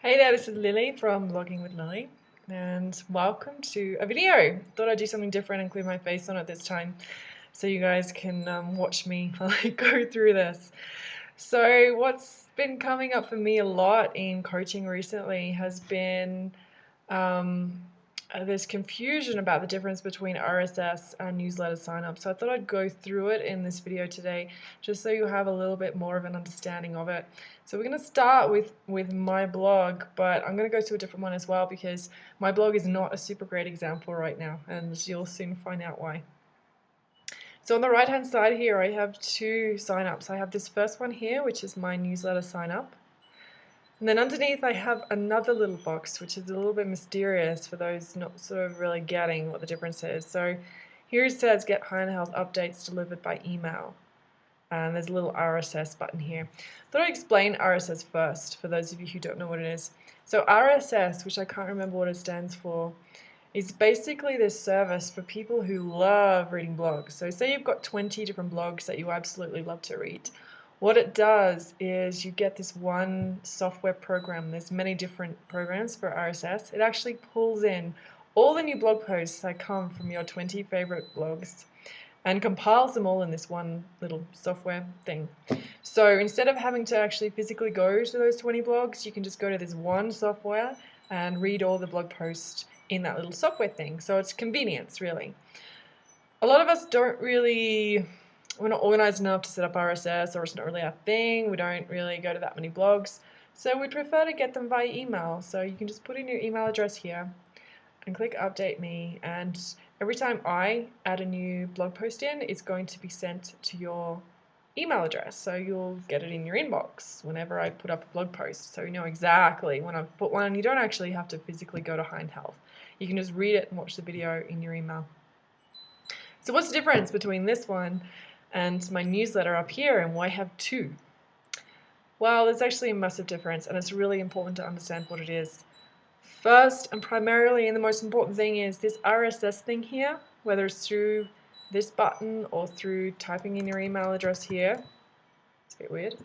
Hey there, this is Lily from Blogging with Lily, and welcome to a video. Thought I'd do something different and include my face on it this time so you guys can watch me while I go through this. So what's been coming up for me a lot in coaching recently has been um, there's confusion about the difference between RSS and newsletter sign-up. So I thought I'd go through it in this video today just so you have a little bit more of an understanding of it. So we're going to start with my blog, but I'm going to go to a different one as well because my blog is not a super great example right now, and you'll soon find out why. So on the right hand side here I have two sign-ups. I have this first one here, which is my newsletter sign-up. And then underneath I have another little box which is a little bit mysterious for those not sort of really getting what the difference is. So here it says get high health updates delivered by email. And there's a little RSS button here. Thought I'd explain RSS first for those of you who don't know what it is. So RSS, which I can't remember what it stands for, is basically this service for people who love reading blogs. So say you've got 20 different blogs that you absolutely love to read. What it does is you get this one software program. There's many different programs for RSS. It actually pulls in all the new blog posts that come from your 20 favorite blogs and compiles them all in this one little software thing. So instead of having to actually physically go to those 20 blogs, you can just go to this one software and read all the blog posts in that little software thing. So it's convenience, really. A lot of us we're not organized enough to set up RSS, or it's not really our thing. We don't really go to that many blogs. So we'd prefer to get them via email. So you can just put in your email address here and click update me, and every time I add a new blog post in, it's going to be sent to your email address. So you'll get it in your inbox whenever I put up a blog post. So you know exactly when I've put one. You don't actually have to physically go to Hind Health. You can just read it and watch the video in your email. So what's the difference between this one and my newsletter up here, and why have two? Well, there's actually a massive difference, and it's really important to understand what it is. First and primarily, and the most important thing, is this RSS thing here, whether it's through this button or through typing in your email address here. It's a bit weird.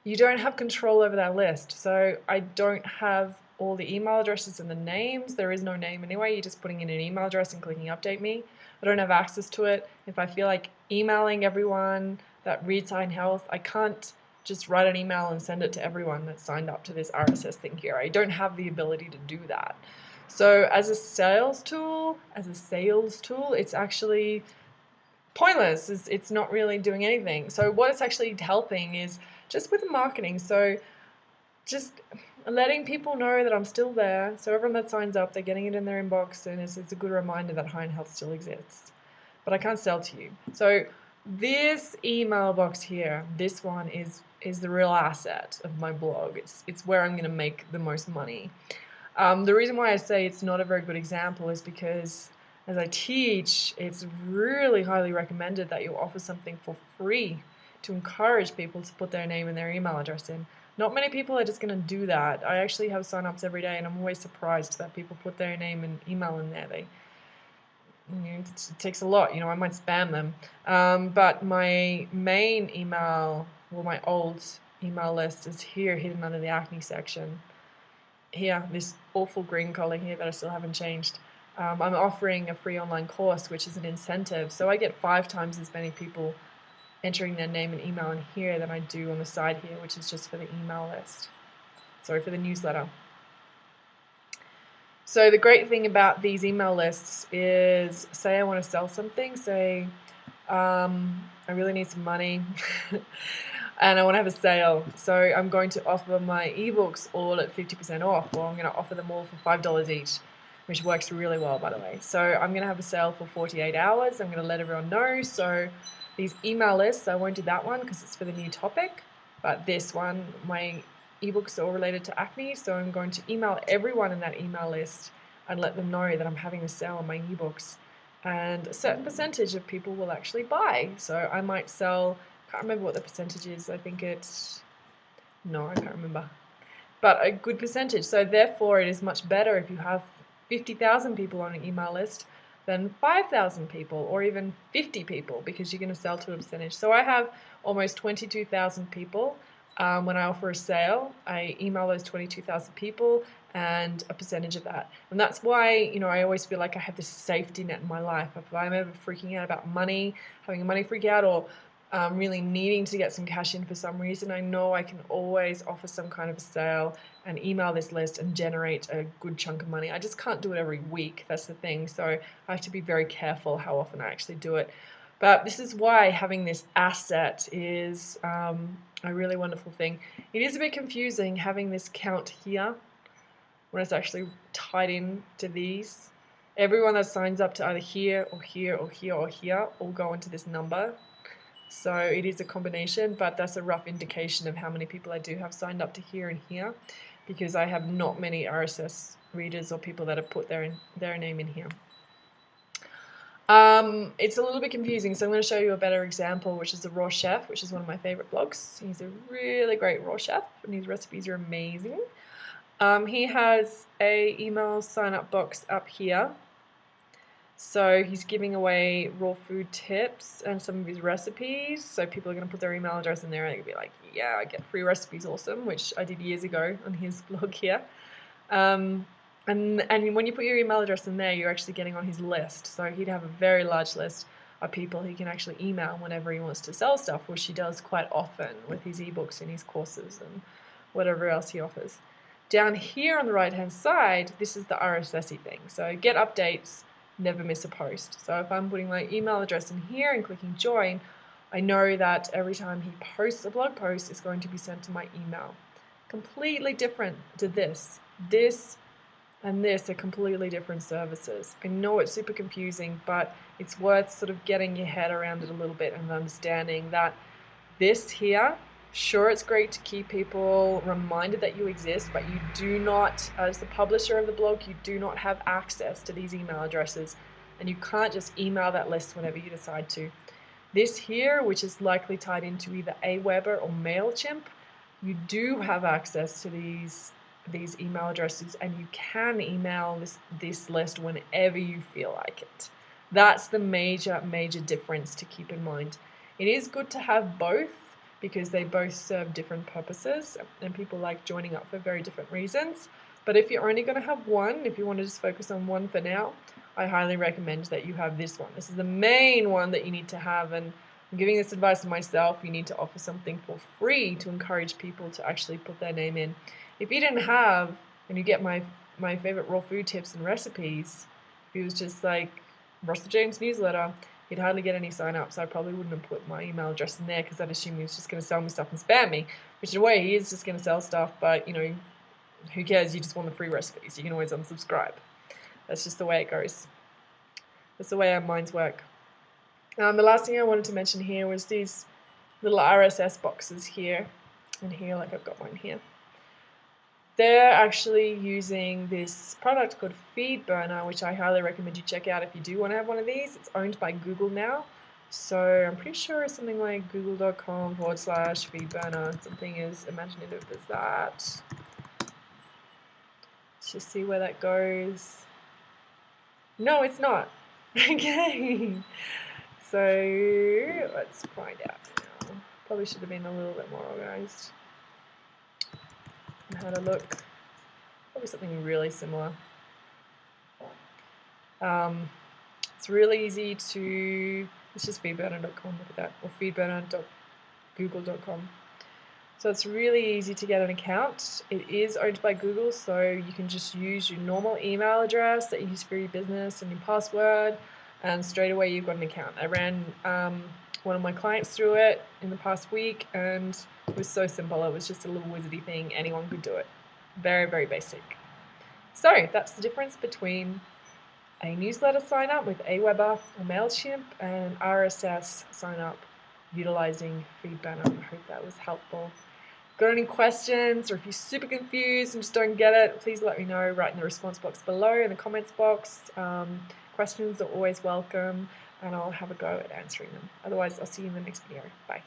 You don't have control over that list. So I don't have all the email addresses and the names. There is no name anyway. You're just putting in an email address and clicking update me. I don't have access to it. If I feel like emailing everyone that reads Hind Health, I can't just write an email and send it to everyone that's signed up to this RSS thing here. I don't have the ability to do that. So as a sales tool, it's actually pointless. It's not really doing anything. So what it's actually helping is just with marketing. So just letting people know that I'm still there. So everyone that signs up, they're getting it in their inbox, and it's a good reminder that Hind Health still exists. But I can't sell to you. So this email box here, this one is the real asset of my blog. It's where I'm going to make the most money. The reason why I say it's not a very good example is because as I teach, it's really highly recommended that you offer something for free to encourage people to put their name and their email address in. Not many people are just going to do that. I actually have sign-ups every day, and I'm always surprised that people put their name and email in there. It takes a lot. I might spam them. But my main email, well, my old email list is here, hidden under the acne section. Here, this awful green color here that I still haven't changed. I'm offering a free online course, which is an incentive. So I get 5 times as many people entering their name and email in here than I do on the side here, which is just for the email list. Sorry, for the newsletter. So the great thing about these email lists is, say I want to sell something, say I really need some money and I want to have a sale. So I'm going to offer my ebooks all at 50% off, or I'm going to offer them all for $5 each, which works really well, by the way. So I'm going to have a sale for 48 hours. I'm going to let everyone know. So these email lists, I won't do that one because it's for the new topic, but this one, my ebooks are all related to acne, so I'm going to email everyone in that email list and let them know that I'm having a sale on my ebooks. And a certain percentage of people will actually buy. So I might sell, can't remember what the percentage is, I think it's, no, I can't remember, but a good percentage. So therefore it is much better if you have 50,000 people on an email list than 5,000 people or even 50 people, because you're going to sell to a percentage. So I have almost 22,000 people when I offer a sale, I email those 22,000 people and a percentage of that. And that's why, you know, I always feel like I have this safety net in my life. If I'm ever freaking out about money, having a money freak out, or really needing to get some cash in for some reason, I know I can always offer some kind of a sale and email this list and generate a good chunk of money. I just can't do it every week. That's the thing. So I have to be very careful how often I actually do it. But this is why having this asset is a really wonderful thing. It is a bit confusing having this count here when it's actually tied in to these. Everyone that signs up to either here or here or here or here all go into this number. So it is a combination, but that's a rough indication of how many people I do have signed up to here and here, because I have not many RSS readers or people that have put their name in here. It's a little bit confusing, so I'm going to show you a better example, which is the Raw Chef, which is one of my favorite blogs. He's a really great raw chef, and his recipes are amazing. He has a email sign-up box up here. So he's giving away raw food tips and some of his recipes. So people are going to put their email address in there and they're going to be like, yeah, I get free recipes, awesome, which I did years ago on his blog here. And when you put your email address in there, you're actually getting on his list. So he'd have a very large list of people he can actually email whenever he wants to sell stuff, which he does quite often with his ebooks and his courses and whatever else he offers. Down here on the right-hand side, this is the RSS thing. So get updates, never miss a post. So if I'm putting my email address in here and clicking join, I know that every time he posts a blog post, it's going to be sent to my email. Completely different to this. This and this are completely different services. I know it's super confusing, but it's worth sort of getting your head around it a little bit and understanding that this here, sure, it's great to keep people reminded that you exist, but you do not, as the publisher of the blog, you do not have access to these email addresses, and you can't just email that list whenever you decide to. This here, which is likely tied into either Aweber or MailChimp, you do have access to these email addresses, and you can email this list whenever you feel like it. That's the major difference to keep in mind. It is good to have both, because they both serve different purposes and people like joining up for very different reasons. But if you're only going to have one, if you want to just focus on one for now, I highly recommend that you have this one. This is the main one that you need to have, and I'm giving this advice to myself. You need to offer something for free to encourage people to actually put their name in. If you didn't have, and you get my favorite raw food tips and recipes, if it was just like Russell James newsletter, he'd hardly get any sign-ups. I probably wouldn't have put my email address in there because I'd assume he was just going to sell me stuff and spam me, which in a way he is just going to sell stuff, but you know, who cares? You just want the free recipes. You can always unsubscribe. That's just the way it goes. That's the way our minds work. The last thing I wanted to mention here was these little RSS boxes here and here, like I've got one here. They're actually using this product called FeedBurner, which I highly recommend you check out if you do want to have one of these. It's owned by Google now, so I'm pretty sure it's something like google.com/FeedBurner, something as imaginative as that. Let's just see where that goes. No, it's not. Okay, so let's find out now. Probably should have been a little bit more organized. And had a look. Probably something really similar. It's really easy to, it's just feedburner.com, look at that, or feedburner.google.com. So it's really easy to get an account. It is owned by Google, so you can just use your normal email address that you use for your business and your password, and straight away you've got an account. I ran one of my clients through it in the past week, and it was so simple. It was just a little wizardy thing. Anyone could do it. Very, very basic. So that's the difference between a newsletter sign up with Aweber or MailChimp and RSS sign up utilizing FeedBurner. I hope that was helpful. Got any questions, or if you're super confused and just don't get it, please let me know right in the response box below, in the comments box. Questions are always welcome, and I'll have a go at answering them. Otherwise, I'll see you in the next video. Bye.